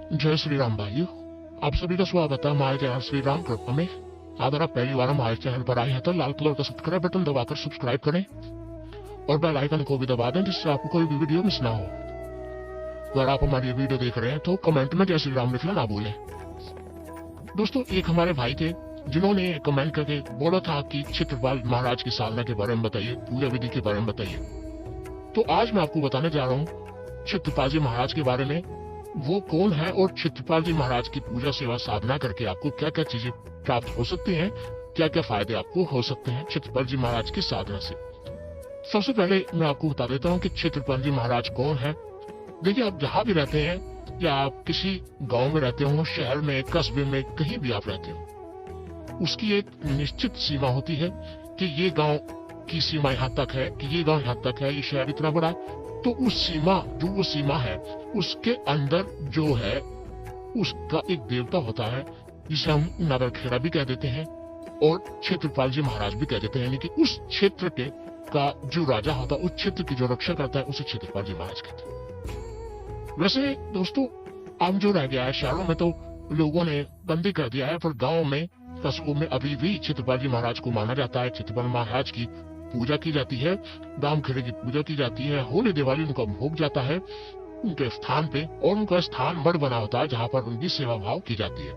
जय श्री राम भाइयों, आप सभी का स्वागत है हमारे चैनल श्री राम कृपा में। अगर आप पहली बार हमारे चैनल पर आए हैं तो लाल कलर का सब्सक्राइब बटन दबाकर सब्सक्राइब करें और बेल आइकन को भी दबा दें जिससे आपको कोई भी वीडियो मिस ना हो। अगर आप हमारी वीडियो देख रहे हैं तो कमेंट में जय श्री राम लिखना ना भूलें। दोस्तों, एक हमारे भाई थे जिन्होंने कमेंट करके बोला था कि क्षेत्रपाल महाराज की साधना के बारे में बताइए, पूजा विधि के बारे में बताइए। तो आज मैं आपको बताने जा रहा हूँ क्षेत्रपाल जी महाराज के बारे में, वो कौन है और क्षेत्रपाल जी महाराज की पूजा सेवा साधना करके आपको क्या क्या चीजें प्राप्त हो सकती हैं, क्या क्या फायदे आपको हो सकते हैं क्षेत्रपाल जी महाराज की साधना से। सबसे पहले मैं आपको बता देता हूँ कि क्षेत्रपाल जी महाराज कौन है। देखिए, आप जहाँ भी रहते हैं या आप किसी गांव में रहते हो, शहर में, कस्बे में, कहीं भी आप रहते हो, उसकी एक निश्चित सीमा होती है कि ये गांव की सीमा यहाँ तक है, कि ये गांव यहाँ तक है, ये शहर इतना बड़ा है। तो उस सीमा, जो वो सीमा है, उसके अंदर जो है उसका एक देवता होता है जिसे हम नगरखेड़ा भी कह देते हैं और क्षेत्रपाल जी महाराज भी कह देते हैं। यानी कि उस क्षेत्र के का जो राजा होता है, उस क्षेत्र की जो रक्षा करता है, उसे क्षेत्रपाल जी महाराज कहते हैं। वैसे दोस्तों, अब जो रह गया है शहरों में तो लोगों ने बंदी कर दिया है, पर गाँव में, कस्बों में अभी भी क्षेत्रपाल जी महाराज को माना जाता है। क्षेत्रपाल महाराज की पूजा की जाती है, दाम खेड़े की पूजा की जाती है, होली दिवाली उनका भोग जाता है उनके स्थान पे, और उनका स्थान मठ बना होता है जहाँ पर उनकी सेवा भाव की जाती है।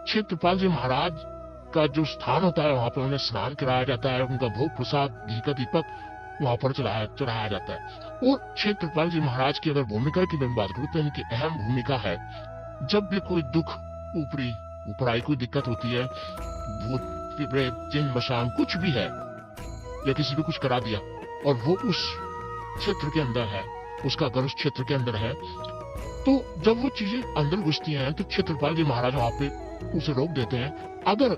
क्षेत्रपाल जी महाराज का जो स्थान होता है वहाँ पर उन्हें स्नान कराया जाता है, उनका भोग प्रसाद, घी का दीपक वहाँ पर चढ़ाया जाता है। और क्षेत्रपाल जी महाराज की अगर भूमिका की मैं बात करूँ तो इनकी अहम भूमिका है, जब भी कोई दुख, ऊपराई कोई दिक्कत होती है, भूत प्रेत, जिन मशान कुछ भी है, या किसी भी कुछ करा दिया और वो उस क्षेत्र के अंदर है, उसका अगर उस क्षेत्र के अंदर है, तो जब वो चीजें अंदर घुसती हैं तो क्षेत्रपाल जी महाराज वहां पे उसे रोक देते हैं। अगर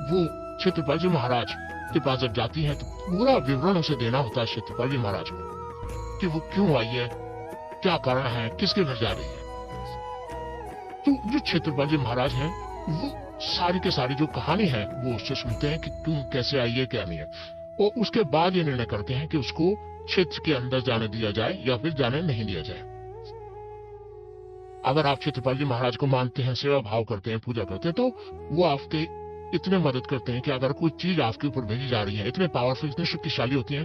वो क्षेत्रपाल जी महाराज के पास जब जाती है तो पूरा विवरण उसे देना होता है क्षेत्रपाल जी महाराज को कि वो क्यों आई है, क्या कारण है, किसके घर जा रही है। तो जो क्षेत्रपाल जी महाराज हैं वो सारी के सारी जो कहानी है वो उससे सुनते हैं कि तुम कैसे आई है, क्या नहीं है, और उसके बाद ये निर्णय करते हैं कि उसको क्षेत्र के अंदर जाने दिया जाए या फिर जाने नहीं दिया जाए। अगर आप क्षेत्रपाल जी महाराज को मानते हैं, सेवा भाव करते हैं, पूजा करते हैं, तो वो आपके इतने मदद करते हैं कि अगर कोई चीज आपके ऊपर भेजी जा रही है, इतने पावरफुल, इतने शक्तिशाली होती है,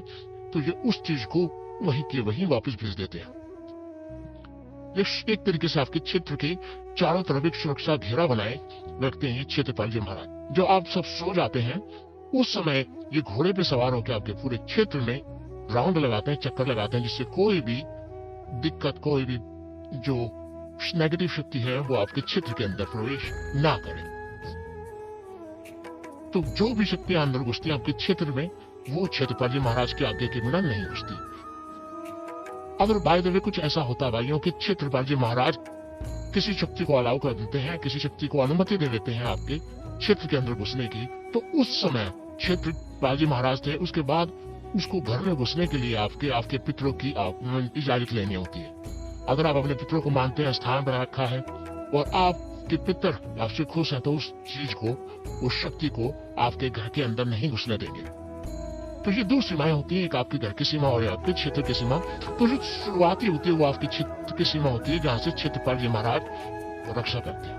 तो ये उस चीज को वहीं के वहीं वापस भेज देते हैं। एक तरीके से आपके क्षेत्र के चारों तरफ एक सुरक्षा घेरा बनाए रखते हैं क्षेत्रपाल जी महाराज। जो आप सब सो जाते हैं उस समय ये घोड़े पे सवार होकर आपके पूरे क्षेत्र में राउंड लगाते हैं, चक्कर लगाते हैं, जिससे कोई भी दिक्कत, कोई भी जो नेगेटिव शक्ति है वो आपके क्षेत्र के अंदर प्रवेश ना करे। तो जो भी शक्तियां अंदर घुसती है आपके क्षेत्र में, वो क्षेत्रपाल जी महाराज के आज्ञा के बिना नहीं घुसती। अगर बाय द वे कुछ ऐसा होता है भाइयों कि क्षेत्रपाल जी महाराज किसी शक्ति को अलाउ कर देते हैं, किसी शक्ति को अनुमति दे देते हैं आपके क्षेत्र के अंदर घुसने की, तो उस समय क्षेत्रपाल जी महाराज थे, उसके बाद उसको घर में घुसने के लिए आपके पितरों की इजाजत लेनी होती है। अगर आप अपने पितरों को मानते हैं, स्थान बना रखा है और आपके पितर आपसे खुश है, तो उस चीज को, उस शक्ति को आपके घर के अंदर नहीं घुसने देंगे। तो ये दो सीमाएं होती है, एक आपके घर की सीमा और आपके क्षेत्र की सीमा। तो जो शुरुआती होती है वो आपके क्षेत्र की सीमा होती है, जहाँ से क्षेत्रपाल जी महाराज रक्षा करते हैं।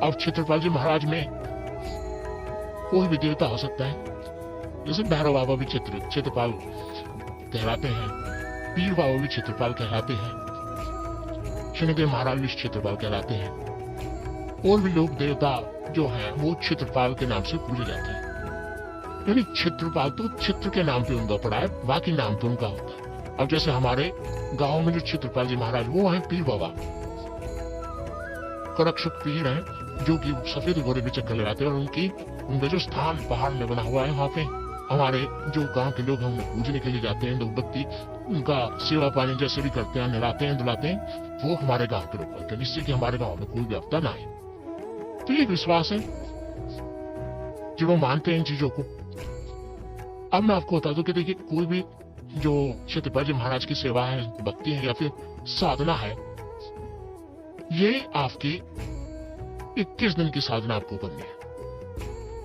अब क्षेत्रपाल जी महाराज में कोई भी देवता हो सकता है, जैसे भैरव बाबा भी क्षेत्रपाल कहलाते हैं, पीर बाबा भी क्षेत्रपाल कहलाते हैं, शनिदेव महाराज भी क्षेत्रपाल कहलाते हैं, और भी लोग देवता जो है वो क्षेत्रपाल के नाम से पूजे जाते हैं। यानी क्षेत्रपाल तो क्षेत्र के नाम पे उनका पड़ा है, बाकी नाम तो उनका होता है। अब जैसे हमारे गांव में जो क्षेत्रपाल जी महाराज वो है पीर बाबा, करक्षक पीर हैं, जो कि सफेद घोड़े पे चक्कर लगाते हैं, और उनका जो स्थान पहाड़ में बना हुआ है, वहाँ पे हमारे जो गांव के लोग हम पूजने के लिए जाते हैं, लोग भक्ति उनका सेवा पानी जैसे भी करते हैं, नहलाते हैं, धुलाते हैं, वो हमारे गाँव के लोग करते हैं, जिससे कि हमारे गाँव में कोई भी आपदा ना आए। तो ये विश्वास है कि वो मानते हैं इन चीजों को। अब मैं आपको बता दूं कि देखिए, कोई भी जो क्षेत्रपाल जी महाराज की सेवा है, भक्ति है या फिर साधना है, ये आपकी 21 दिन की साधना आपको करनी है।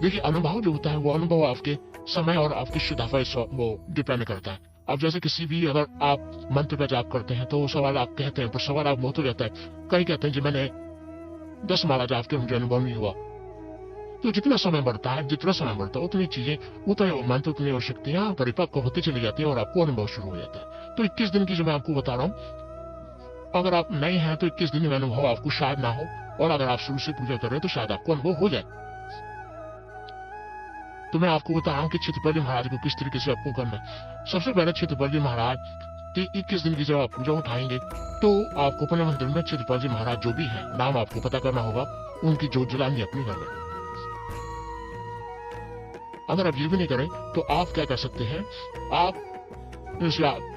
देखिए, अनुभव जो होता है वो अनुभव आपके समय और आपकी शुद्धता वो डिपेंड करता है। अब जैसे किसी भी अगर आप मंत्र का जाप करते हैं तो वो सवाल आप कहते हैं, पर सवाल आप बहुत हो जाता है। कई कहते हैं जी मैंने 10 माला जाप के मुझे अनुभव नहीं हुआ। तो जितना समय बढ़ता है, उतनी चीजें, उतना वो मंत्र, उतनी और शक्तियां परिपक्व होती चली जाती है और आपको अनुभव शुरू हो जाता है। तो 21 दिन की जो मैं आपको बता रहा हूँ, अगर आप नए हैं तो 21 दिन में अनुभव आपको शायद ना हो, और अगर आप शुरू से पूजा कर रहे हैं तो शायद आपको अनुभव हो जाए। तो मैं आपको बता रहा हूँ कि क्षेत्रपाल महाराज को किस तरीके से आपको करना है। सबसे पहले क्षेत्रपाल महाराज की 21 दिन की जब आप पूजा उठाएंगे तो आपको अपने मंदिर में क्षेत्रपाल महाराज जो भी है, नाम आपको पता करना होगा, उनकी जोत जलानी अपने घर में। अगर आप ये भी नहीं करें तो आप क्या कर सकते हैं, आप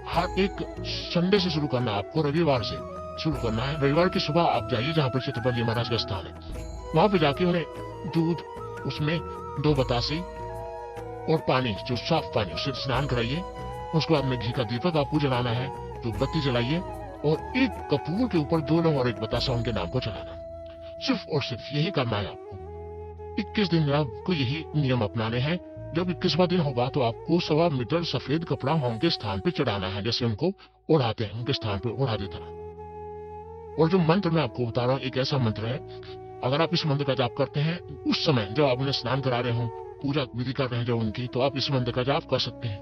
हर एक संडे से शुरू करना है, आपको रविवार से शुरू करना है। रविवार की सुबह आप जाइए जहाँ पर क्षेत्रपाल महाराज का स्थान है, वहां पे जाके उन्हें दूध, उसमें 2 बतासे और पानी, जो साफ पानी, उससे स्नान कराइए। उसके बाद में घी का दीपक आपको जलाना है, तो बत्ती जलाइए और एक कपूर के ऊपर 2 लौंग और 1 बतासा उनके नाम को चलाना। सिर्फ और सिर्फ यही करना है आपको। 21 दिन में आपको यही नियम अपनाने हैं। जब 21वां दिन होगा तो आपको 1.25 मीटर सफेद कपड़ा उनके स्थान पे चढ़ाना है, जैसे उनको ओढ़ाते हैं, उनके स्थान पे ओढ़ा देता है। और जो मंत्र मैं आपको बता रहा हूँ, एक ऐसा मंत्र है, अगर आप इस मंत्र का जाप करते हैं उस समय जब आप उन्हें स्नान करा रहे हो, पूजा विधि कर रहे हैं जो उनकी, तो आप इस मंत्र का जाप कर सकते हैं।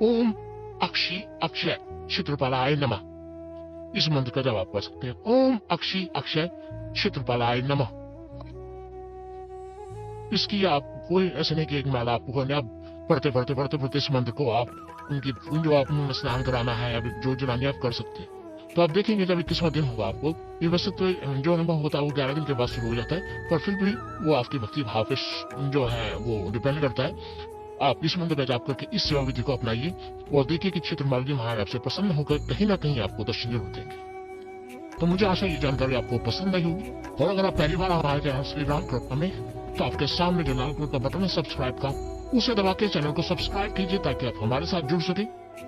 ओम अक्षी अक्षय क्षेत्रपालाय नमः। इस मंत्र का जाप आप कर सकते हैं। ओम अक्षी अक्षय क्षेत्रपालाय नमः। इसकी आप कोई ऐसे नहीं कि एक माला आपको करने, आप पढ़ते इस मंत्र को आप उनकी जो आप स्नान कराना है या जो जलानी आप कर सकते हैं। तो आप देखेंगे जब 21वां दिन होगा आपको, ये वैसे तो जो अनुभव होता है वो 11 दिन के बाद शुरू हो जाता है, पर फिर भी वो आपकी भक्ति भाव पे जो है वो डिपेंड करता है। आप इस मंत्र का जाप करके इस सेवा विधि को अपनाइए और देखिए कि क्षेत्रपाल महाराज आपसे प्रसन्न होकर कहीं ना कहीं आपको दर्शन जरूर देंगे। तो मुझे आशा ये जानकारी आपको पसंद आई होगी, और अगर आप पहली बार हमारे चैनल श्री राम कृपा में, तो आपके सामने जो लाल कलर का बटन है सब्सक्राइब का, उसे दबा के चैनल को सब्सक्राइब कीजिए ताकि आप हमारे साथ जुड़ सके।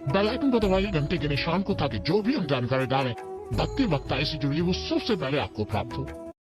बेल आइकन को दबाइए घंटे के निशान को, ताकि जो भी हम जानकारी डालें भक्ति भक्ताई से जुड़ी वो सबसे पहले आपको प्राप्त हो।